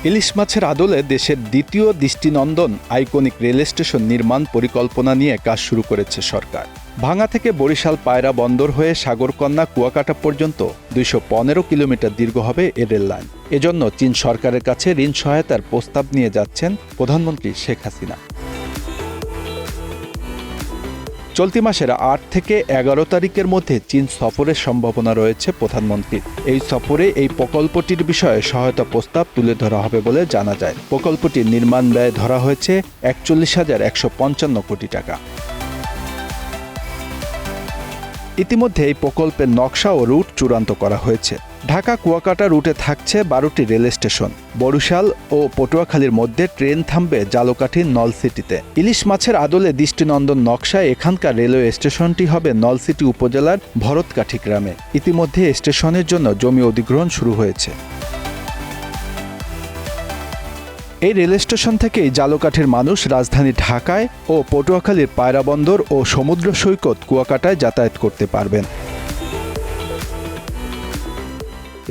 ইলিশ মাছের আদলে দেশের দ্বিতীয় দৃষ্টিনন্দন আইকনিক রেল স্টেশন নির্মাণ পরিকল্পনা নিয়ে কাজ শুরু করেছে সরকার। ভাঙ্গা থেকে বরিশাল পায়রা বন্দর হয়ে সাগরকন্যা কুয়াকাটা পর্যন্ত ২১৫ কিলোমিটার দীর্ঘ হবে এ রেল লাইন। এজন্য চীন সরকারের কাছে ঋণ সহায়তার প্রস্তাব নিয়ে যাচ্ছেন প্রধানমন্ত্রী শেখ হাসিনা। চলতি মাসের ৮ থেকে ১১ তারিখের মধ্যে চীন সফরের সম্ভাবনা রয়েছে প্রধানমন্ত্রীর। এই সফরে এই প্রকল্পটির বিষয়ে সহায়তা প্রস্তাব তুলে ধরা হবে বলে জানা যায়। প্রকল্পটির নির্মাণ ব্যয় ধরা হয়েছে ৪১,১৫৫ কোটি টাকা। ইতিমধ্যে এই প্রকল্পের নকশা ও রুট চূড়ান্ত করা হয়েছে। ঢাকা কুয়াকাটা রুটে থাকছে ১২টি রেল স্টেশন। বরিশাল ও পটুয়াখালীর মধ্যে ট্রেন থামবে ঝালকাঠির নলছিটিতে। ইলিশ মাছের আদলে দৃষ্টিনন্দন নকশায় এখানকার রেলওয়ে স্টেশনটি হবে নলছিটি উপজেলার ভরতকাঠি গ্রামে। ইতিমধ্যে স্টেশনের জন্য জমি অধিগ্রহণ শুরু হয়েছে। এই রেল স্টেশন থেকেই ঝালকাঠির মানুষ রাজধানী ঢাকায় ও পটুয়াখালীর পায়রা বন্দর ও সমুদ্র সৈকত কুয়াকাটায় যাতায়াত করতে পারবেন।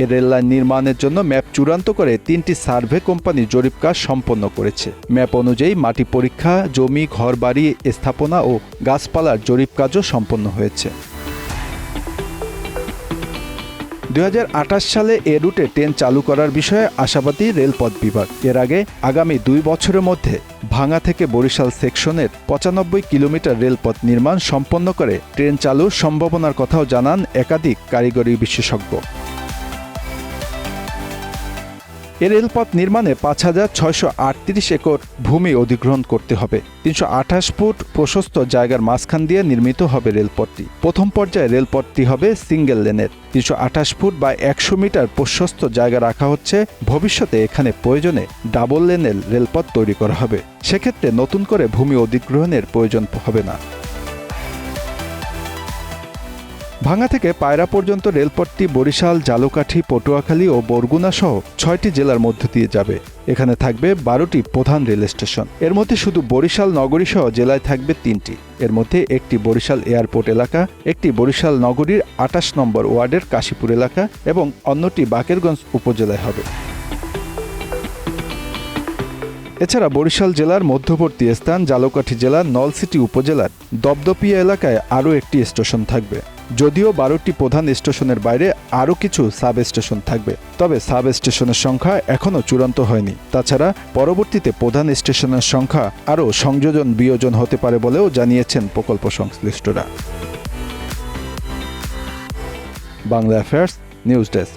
এই রেললাইন নির্মাণের জন্য ম্যাপ চূড়ান্ত করে ৩টি সার্ভে কোম্পানি জরিপ কাজ সম্পন্ন করেছে। ম্যাপ অনুযায়ী মাটি পরীক্ষা, জমি, ঘরবাড়ি স্থাপনা ও গাছপালার জরিপ কাজও সম্পন্ন হয়েছে। ২০২৮ সালে এ রুটে ট্রেন চালু করার বিষয়ে আশাবাদী রেলপথ বিভাগ। এর আগে আগামী ২ বছরের মধ্যে ভাঙ্গা থেকে বরিশাল সেকশনের ৯৫ কিলোমিটার রেলপথ নির্মাণ সম্পন্ন করে ট্রেন চালুর সম্ভাবনার কথাও জানান একাধিক কারিগরি বিশেষজ্ঞ। এ রেলপথ নির্মাণে ৫,৬৩৮ একর ভূমি অধিগ্রহণ করতে হবে। ৩২৮ ফুট প্রশস্ত জায়গার মাঝখান দিয়ে নির্মিত হবে রেলপথটি। প্রথম পর্যায়ে রেলপথটি হবে সিঙ্গেল লেনের। ৩২৮ ফুট বা ১০০ মিটার প্রশস্ত জায়গা রাখা হচ্ছে। ভবিষ্যতে এখানে প্রয়োজনে ডাবল লেনের রেলপথ তৈরি করা হবে। সেক্ষেত্রে নতুন করে ভূমি অধিগ্রহণের প্রয়োজন হবে না। ভাঙ্গা থেকে পায়রা পর্যন্ত রেলপথটি বরিশাল, ঝালকাঠি, পটুয়াখালী ও বরগুনা সহ ৬টি জেলার মধ্য দিয়ে যাবে। এখানে থাকবে ১২টি প্রধান রেল স্টেশন। এর মধ্যে শুধু বরিশাল নগরী সহ জেলায় থাকবে ৩টি। এর মধ্যে একটি বরিশাল এয়ারপোর্ট এলাকা, একটি বরিশাল নগরীর ২৮ নম্বর ওয়ার্ডের কাশীপুর এলাকা এবং অন্যটি বাকেরগঞ্জ উপজেলায় হবে। এছাড়া বরিশাল জেলার মধ্যবর্তী স্থান ঝালকাঠি জেলার নলছিটি উপজেলার দপদপিয়া এলাকায় আরও একটি স্টেশন থাকবে। যদিও ১২টি প্রধান স্টেশনের বাইরে আরও কিছু সাব স্টেশন থাকবে, তবে সাব স্টেশনের সংখ্যা এখনও চূড়ান্ত হয়নি। তাছাড়া পরবর্তীতে প্রধান স্টেশনের সংখ্যা আরও সংযোজন বিয়োজন হতে পারে বলেও জানিয়েছেন প্রকল্প সংশ্লিষ্টরা। Bangla affairs news desk.